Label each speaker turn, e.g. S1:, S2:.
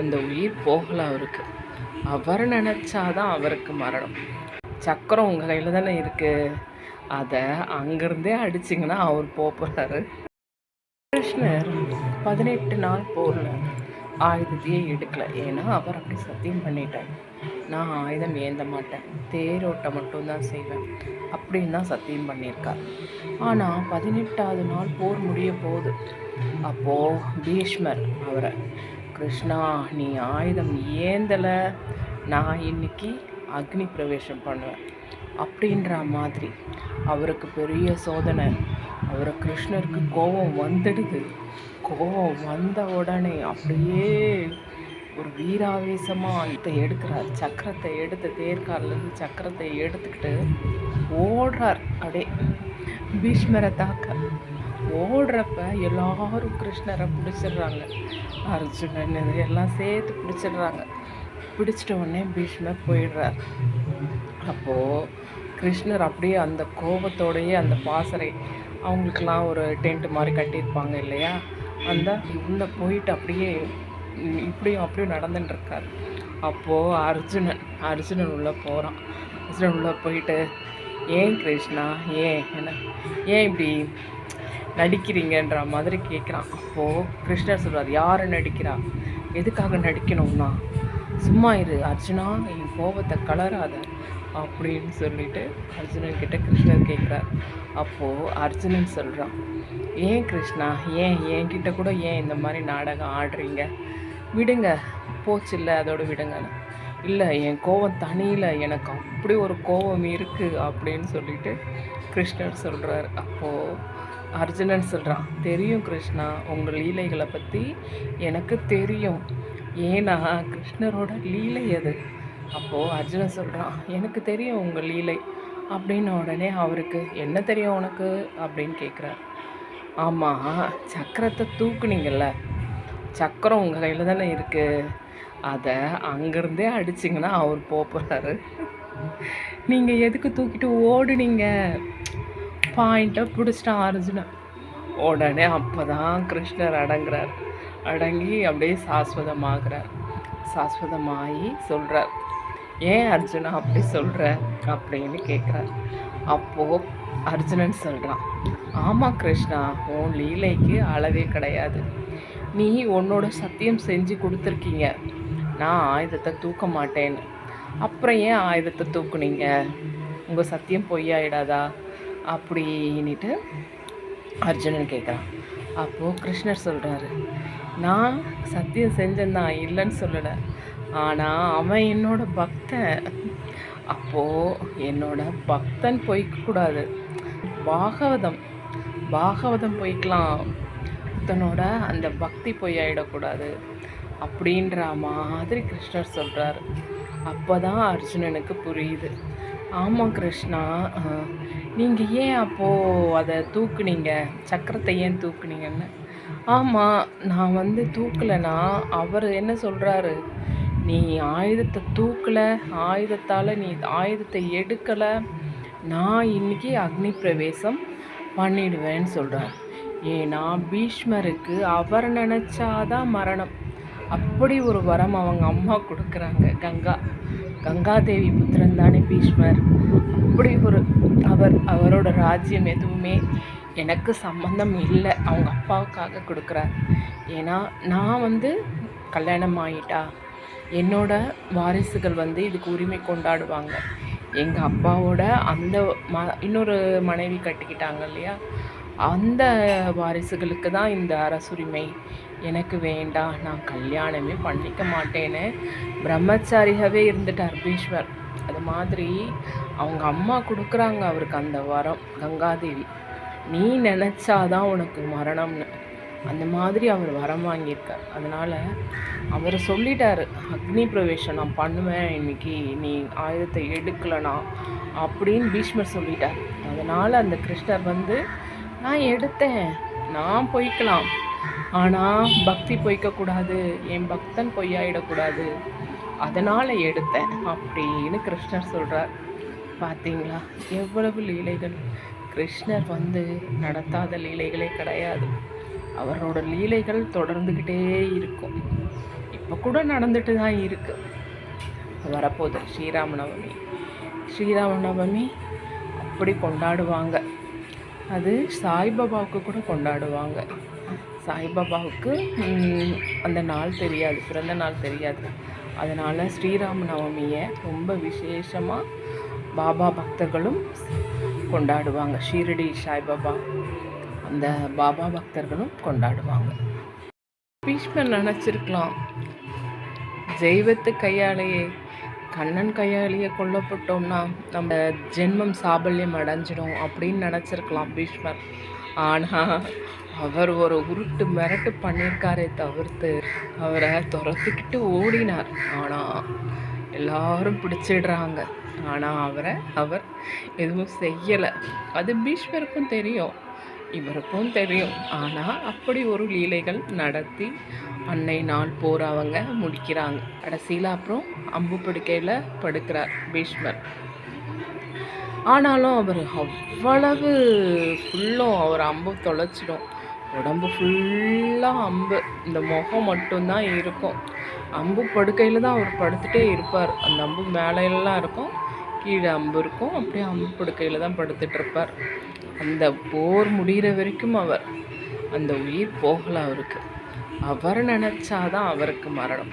S1: அந்த உயிர் போகலை அவருக்கு. அவர் நினச்சாதான் அவருக்கு மரணம். சக்கரம் உங்கள் கையில் தானே இருக்குது, அதை அங்கேருந்தே அடிச்சிங்கன்னா அவர் போகிறாரு. கிருஷ்ணர் 18 நாள் போரில் ஆயுதத்தையே எடுக்கலை. ஏன்னா அவர் அப்படி சத்தியம் பண்ணிட்டார், நான் ஆயுதம் ஏந்த மாட்டேன், தேரோட்டம் மட்டும்தான் செய்வேன் அப்படின்னு தான் சத்தியம் பண்ணியிருக்கார். ஆனால் 18வது நாள் போர் முடிய போகுது. அப்போது பீஷ்மர் அவரை, கிருஷ்ணா நீ ஆயுதம் ஏந்தலை, நான் இன்னைக்கு அக்னி பிரவேசம் பண்ணுவேன் அப்படின்ற மாதிரி அவருக்கு பெரிய சோதனை. அவரை கிருஷ்ணருக்கு கோபம் வந்துடுது. கோபம் வந்த உடனே அப்படியே ஒரு வீராவேசமாக இதை எடுக்கிறார். சக்கரத்தை எடுத்து, தேர்காலிலேருந்து சக்கரத்தை எடுத்துக்கிட்டு ஓடுறார். அப்படியே பீஷ்மரை தாக்க ஓடுறப்ப எல்லாரும் கிருஷ்ணரை பிடிச்சிடுறாங்க. அர்ஜுனன் எல்லாம் சேர்த்து பிடிச்சிடுறாங்க. பிடிச்சிட்ட உடனே பீஷ்மர் போயிடுறார். அப்போது கிருஷ்ணர் அப்படியே அந்த கோபத்தோடையே அந்த பாசறை, அவங்களுக்கெல்லாம் ஒரு டென்ட் மாதிரி கட்டியிருப்பாங்க இல்லையா, அந்த உள்ளே போயிட்டு அப்படியே இப்படியும் அப்படியும் நடந்துட்டுருக்கார். அப்போது அர்ஜுனன் உள்ளே போகிறான். அர்ஜுனன் உள்ளே போயிட்டு, ஏன் கிருஷ்ணா, ஏன் இப்படி நடிக்கிறீங்கன்ற மாதிரி கேட்குறான். அப்போது கிருஷ்ணர் சொல்கிறார், யார் நடிக்கிறா, எதுக்காக நடிக்கணும்னா, சும்மா இரு அர்ஜுனா, என் கோபத்தை கலராத அப்படின்னு சொல்லிட்டு அர்ஜுனன் கிட்ட கிருஷ்ணர் கேட்குறார். அப்போது அர்ஜுனன் சொல்கிறான், ஏன் கிருஷ்ணா, என்கிட்ட கூட ஏன் இந்த மாதிரி நாடகம் ஆடுறீங்க, விடுங்க, போச்சு இல்லை அதோடு விடுங்கன்னு. இல்லை, என் கோபம் தனியில், எனக்கு அப்படி ஒரு கோபம் இருக்குது அப்படின்னு சொல்லிட்டு கிருஷ்ணர் சொல்கிறார். அப்போது அர்ஜுனன் சொல்கிறான், தெரியும் கிருஷ்ணா, உங்கள் லீலைகளை பற்றி எனக்கு தெரியும், ஏன்னா கிருஷ்ணரோட லீலை அது. அப்போது அர்ஜுனன் சொல்கிறான், எனக்கு தெரியும் உங்கள் லீலை அப்படின்ன உடனே அவருக்கு, என்ன தெரியும் உனக்கு அப்படின்னு கேட்குறார். ஆமாம், சக்கரத்தை தூக்குனீங்கள்ல, சக்கரம் உங்கள் கையில் தானே இருக்குது, அதை அங்கேருந்தே அடிச்சிங்கன்னா அவர் போகிறாரு. நீங்கள் எதுக்கு தூக்கிட்டு ஓடுனீங்க, பாயிண்ட்டாக பிடிச்சிட்டான் அர்ஜுனன். உடனே அப்போ தான் கிருஷ்ணர் அடங்கி அப்படியே சாஸ்வதமாகி சொல்கிறார், ஏன் அர்ஜுனா அப்படி சொல்கிற அப்படின்னு கேட்குறார். அப்போது அர்ஜுனன் சொல்கிறான், ஆமாம் கிருஷ்ணா, உன் லீலைக்கு அளவே கிடையாது, நீ உன்னோட சத்தியம் செஞ்சு கொடுத்துருக்கீங்க, நான் ஆயுதத்தை தூக்க மாட்டேன்னு, அப்புறம் ஏன் ஆயுதத்தை தூக்குனீங்க, உங்கள் சத்தியம் பொய்யாயிடாதா அப்படின்ட்டு அர்ஜுனன் கேட்குறான். அப்போது கிருஷ்ணர் சொல்கிறாரு, நான் சத்தியம் செஞ்சேன்தான், இல்லைன்னு சொல்லலை, ஆனால் அவன் என்னோட பக்தன். அப்போது என்னோட பக்தன் பொய்க்கக்கூடாது, பாகவதம் பொய்க்கலாம், பக்தனோட அந்த பக்தி பொய்யாயிடக்கூடாது அப்படின்ற மாதிரி கிருஷ்ணர் சொல்கிறார். அப்போ தான் அர்ஜுனனுக்கு புரியுது, ஆமாம் கிருஷ்ணா, நீங்கள் ஏன் அப்போது அதை தூக்குனீங்க, சக்கரத்தை ஏன் தூக்குனீங்கன்னு. ஆமாம், நான் தூக்கலைன்னா அவர் என்ன சொல்கிறாரு, நீ ஆயுதத்தை தூக்கலை, ஆயுதத்தால் நீ ஆயுதத்தை எடுக்கலை, நான் இன்றைக்கி அக்னி பிரவேசம் பண்ணிடுவேன்னு சொல்கிறார். ஏன்னா பீஷ்மருக்கு அவர் நினச்சாதான் மரணம், அப்படி ஒரு வரம் அவங்க அம்மா கொடுக்குறாங்க. கங்காதேவி புத்திரன் தானே பீஷ்மர். அப்படி ஒரு அவரோட ராஜ்யம் எதுவுமே எனக்கு சம்பந்தம் இல்லை, அவங்க அப்பாவுக்காக கொடுக்குறார். ஏன்னா நான் கல்யாணம் ஆகிட்டா என்னோட வாரிசுகள் இதுக்கு உரிமை கொண்டாடுவாங்க. எங்கள் அப்பாவோட அந்த இன்னொரு மனைவி கட்டிக்கிட்டாங்க இல்லையா, அந்த வாரிசுகளுக்கு தான் இந்த அரசுரிமை, எனக்கு வேண்டாம், நான் கல்யாணமே பண்ணிக்க மாட்டேன்னு பிரம்மச்சாரியாகவே இருந்துட்டார் பீஷ்மர். அது மாதிரி அவங்க அம்மா கொடுக்குறாங்க அவருக்கு அந்த வரம், கங்காதேவி, நீ நினச்சாதான் உனக்கு மரணம்னு. அந்த மாதிரி அவர் வரம் வாங்கியிருக்கார். அதனால் அவர் சொல்லிட்டார், அக்னி பிரவேசம் நான் பண்ணுவேன் இன்னைக்கு, நீ ஆயுதத்தை எடுக்கலைனா அப்படின்னு பீஷ்மர் சொல்லிட்டார். அதனால் அந்த கிருஷ்ணர் நான் எடுத்தேன், நான் பொய்க்கலாம், ஆனால் பக்தி பொய்க்கக்கூடாது, என் பக்தன் பொய்யாயிடக்கூடாது, அதனால் எடுத்தேன் அப்படின்னு கிருஷ்ணர் சொல்கிறார். பார்த்தீங்களா எவ்வளவு லீலைகள். கிருஷ்ணர் நடத்தாத லீலைகளே கிடையாது. அவரோட லீலைகள் தொடர்ந்துக்கிட்டே இருக்கும். இப்போ கூட நடந்துட்டு தான் இருக்கு. வரப்போகுது ஸ்ரீராமநவமி. ஸ்ரீராமநவமி அப்படி கொண்டாடுவாங்க. அது சாய்பாபாவுக்கு கூட கொண்டாடுவாங்க. சாய்பாபாவுக்கு அந்த நாள் தெரியாது, பிறந்த நாள் தெரியாது. அதனால் ஸ்ரீராம நவமியை ரொம்ப விசேஷமாக பாபா பக்தர்களும் கொண்டாடுவாங்க. ஷீரடி சாய்பாபா அந்த பாபா பக்தர்களும் கொண்டாடுவாங்க. பீஷ்மர் நினச்சிருக்கலாம், தெய்வத்து கையாலேயே கண்ணன் கையாலேயே கொல்லப்பட்டோம்னா நம்ம ஜென்மம் சாபல்யம் அடைஞ்சிடும் அப்படின்னு நினச்சிருக்கலாம் பீஷ்மர். ஆனால் அவர் ஒரு உருட்டு மிரட்டு பண்ணியிருக்காரே தவிர்த்து அவரை துரத்துக்கிட்டு ஓடினார். ஆனால் எல்லாரும் பிடிச்சிடுறாங்க. ஆனால் அவர் எதுவும் செய்யலை. அது பீஷ்மருக்கும் தெரியும், இவருக்கும் தெரியும். ஆனால் அப்படி ஒரு லீலைகள் நடத்தி அன்னை நாள் போர் அவங்க முடிக்கிறாங்க. கடைசியில் அப்புறம் அம்பு படுக்கையில் படுக்கிறார் பீஷ்மர். ஆனாலும் அவர் அவ்வளவு ஃபுல்லும் அவர் அம்பு தொலைச்சிடும். உடம்பு ஃபுல்லாக அம்பு, இந்த முகம் மட்டும்தான் இருக்கும். அம்பு படுக்கையில் தான் அவர் படுத்துகிட்டே இருப்பார். அந்த அம்பு மேலையெல்லாம் இருக்கும், கீழே அம்பு இருக்கும். அப்படியே அம்பு படுக்கையில் தான் படுத்துட்டு இருப்பார். அந்த போர் முடிகிற வரைக்கும் அந்த உயிர் போகலை அவருக்கு. அவர் நினச்சாதான் அவருக்கு மரணம்.